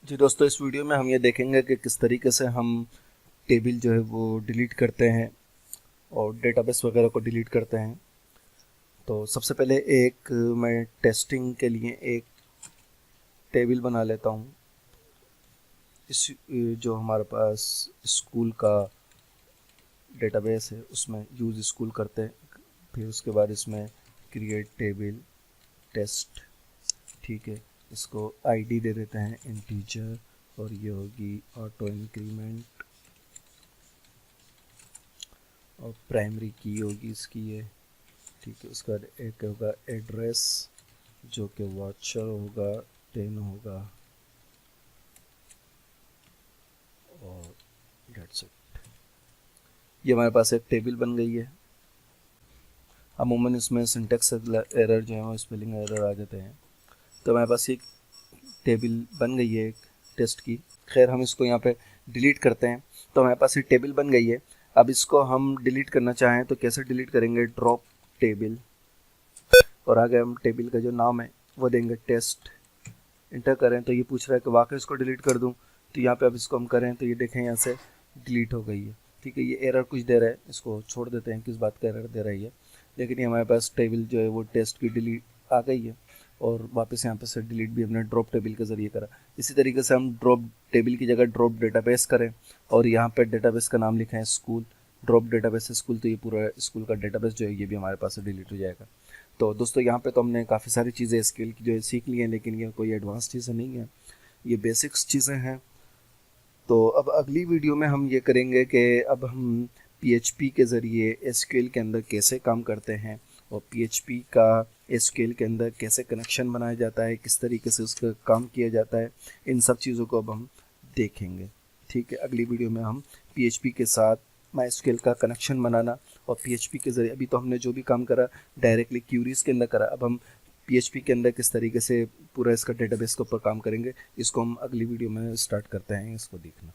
जी दोस्तों, इस वीडियो में हम ये देखेंगे कि किस तरीके से हम टेबल जो है वो डिलीट करते हैं और डेटाबेस वगैरह को डिलीट करते हैं। तो सबसे पहले मैं टेस्टिंग के लिए एक टेबल बना लेता हूँ। इस जो हमारे पास स्कूल का डेटाबेस है उसमें यूज़ स्कूल करते हैं। फिर उसके बाद इसमें क्रिएट टेबल टेस्ट, ठीक है। इसको आईडी दे देते हैं इंटीजर और ये होगी ऑटो इंक्रीमेंट और प्राइमरी की होगी इसकी ये, ठीक है। उसका एक होगा एड्रेस जो कि वाचर होगा 10 होगा और डेट्स इट। ये हमारे पास एक टेबल बन गई है। अमूमन इसमें सिंटेक्स एरर जो है वो स्पेलिंग एरर आ जाते हैं। तो हमारे पास एक टेबल बन गई है एक टेस्ट की। खैर हम इसको यहाँ पे डिलीट करते हैं। तो हमारे पास एक टेबल बन गई है। अब इसको हम डिलीट करना चाहें तो कैसे डिलीट करेंगे? ड्रॉप टेबल और आगे हम टेबल का जो नाम है वो देंगे टेस्ट। इंटर करें तो ये पूछ रहा है कि वाकई इसको डिलीट कर दूं। तो यहाँ पे अब इसको हम करें तो ये देखें यहाँ से डिलीट हो गई है, ठीक है। ये एरर कुछ दे रहा है, इसको छोड़ देते हैं किस बात का एरर दे रही है। लेकिन ये हमारे पास टेबल जो है वो टेस्ट की डिलीट आ गई है और वापस यहाँ पे से डिलीट भी हमने ड्रॉप टेबल के ज़रिए करा। इसी तरीके से हम ड्रॉप टेबल की जगह ड्रॉप डेटाबेस करें और यहाँ पे डेटाबेस का नाम लिखें स्कूल। ड्रॉप डेटाबेस स्कूल, तो ये पूरा स्कूल का डेटाबेस जो है ये भी हमारे पास से डिलीट हो जाएगा। तो दोस्तों यहाँ पे तो हमने काफ़ी सारी चीज़ें स्किल की जो है सीख ली हैं, लेकिन ये कोई एडवांस चीज़ें नहीं है, ये बेसिक्स चीज़ें हैं। तो अब अगली वीडियो में हम ये करेंगे कि अब हम पीएचपी के ज़रिए एसक्यूएल के अंदर कैसे काम करते हैं और पीएचपी का एसक्यूएल के अंदर कैसे कनेक्शन बनाया जाता है, किस तरीके से उसका काम किया जाता है। इन सब चीज़ों को अब हम देखेंगे, ठीक है। अगली वीडियो में हम पीएचपी के साथ माइस्क्यूएल का कनेक्शन बनाना और पीएचपी के ज़रिए, अभी तो हमने जो भी काम करा डायरेक्टली क्यूरीज के अंदर करा, अब हम पीएचपी के अंदर किस तरीके से पूरा इसका डेटाबेस के ऊपर काम करेंगे, इसको हम अगली वीडियो में स्टार्ट करते हैं इसको देखना।